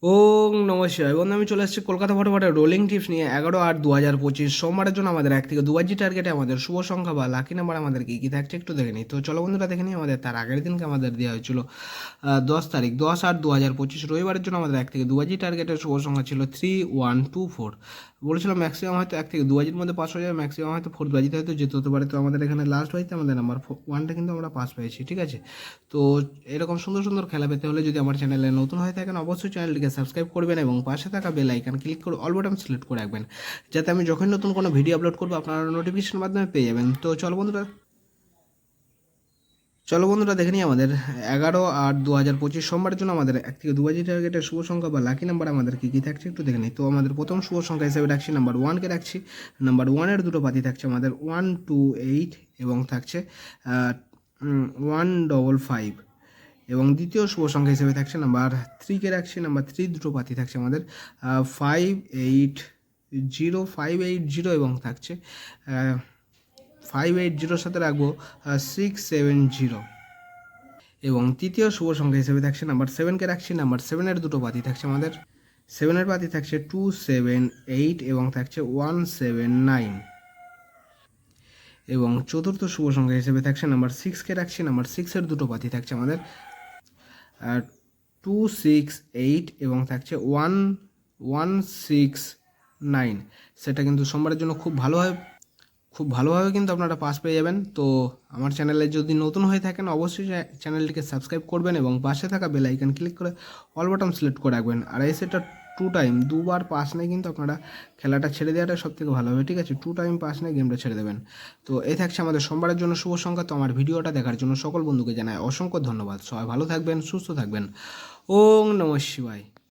ওং নমস্কার বন্ধু, আমি চলে এসেছি কলকাতা ফটোফটে রোলিং টিপস নিয়ে 11/8/2025 সোমবারের জন্য আমাদের 1 থেকে 2 টার্গেটে আমাদের শুভ সংখ্যা বা লাকি নাম্বার আমাদের কী কী থাকছে একটু দেখে নিই। তো চলো বন্ধুরা দেখে নিই। আমাদের তার আগের দিনকে আমাদের দেওয়া হয়েছিল 10 তারিখ 10/8/2025 রবিবারের জন্য আমাদের 1 থেকে 2 টার্গেটের শুভ সংখ্যা ছিল 3124। বলেছিলাম ম্যাক্সিমাম হয়তো 1 থেকে 2 মধ্যে পাস হয়ে যাবে, ম্যাক্সিমাম হয়তো 4 বাজিতে হয়তো যেতে হতে পারে। তো আমাদের এখানে লাস্ট বাজিতে আমাদের নাম্বার 1টা কিন্তু আমরা পাস পেয়েছি, ঠিক আছে। তো এরকম সুন্দর সুন্দর খেলা পেতে হলে যদি আমার চ্যানেলে নতুন হয়ে থাকেন অবশ্যই চ্যানেলটিকে সাবস্ক্রাইব করবেন এবং পাশে থাকা বেল আইকন ক্লিক করে অল বাটন সিলেক্ট করে রাখবেন, যাতে আমি যখন নতুন কোনো ভিডিও আপলোড করবো আপনারা নোটিফিকেশনের মাধ্যমে পেয়ে যাবেন। তো চলো বন্ধুরা দেখে নিই আমাদের 11/8/2025 সোমবারের জন্য আমাদের 1 থেকে 2 টার্গেটের শুভ সংখ্যা বা লাকি নাম্বার আমাদের কী কী থাকছে একটু দেখে নিই। তো আমাদের প্রথম শুভ সংখ্যা হিসেবে রাখছি নাম্বার 1কে রাখছি। নাম্বার 1-এর দুটো পাতি থাকছে আমাদের 128 এবং থাকছে 155। এবং দ্বিতীয় শুভ সংখ্যা হিসেবে থাকছে নাম্বার 3কে রাখছি। নাম্বার 3 দুটো পাতি থাকছে আমাদের 580 এবং থাকছে 580-র সাথে রাখবো 670। এবং তৃতীয় শুভ সংখ্যা হিসেবে থাকছে নাম্বার 7কে রাখছি। নাম্বার 7-এর দুটো পাতি থাকছে আমাদের 7-এর পাতি থাকছে 278 এবং থাকছে 179। এবং চতুর্থ শুভ সংখ্যা হিসেবে থাকছে নাম্বার 6কে রাখছি। নাম্বার 6-এর দুটো পাতি থাকছে আমাদের 268 এবং থাকছে 1169। সেটা কিন্তু সোমবারের জন্য খুব ভালোভাবে কিন্তু আপনারা পাস পেয়ে যাবেন। তো আমার চ্যানেলে যদি নতুন হয়ে থাকেন অবশ্যই চ্যানেলটিকে সাবস্ক্রাইব করবেন এবং পাশে থাকা বেল আইকন ক্লিক করে অল বাটন সিলেক্ট করে রাখবেন। আর এই সেটা 2 টাইম দুবার পাস নেই কিন্তু আপনারা খেলাটা ছেড়ে দেওয়াটা সবথেকে ভালো হবে, ঠিক আছে। 2 টাইম পাস নেই গেমটা ছেড়ে দেবেন। তো এই থাকছে আমাদের সোমবারের জন্য শুভ সংখ্যা। তো আমার ভিডিওটা দেখার জন্য সকল বন্ধুকে জানাই অসংখ্য ধন্যবাদ। সবাই ভালো থাকবেন, সুস্থ থাকবেন। ওং নমঃ শিবায়।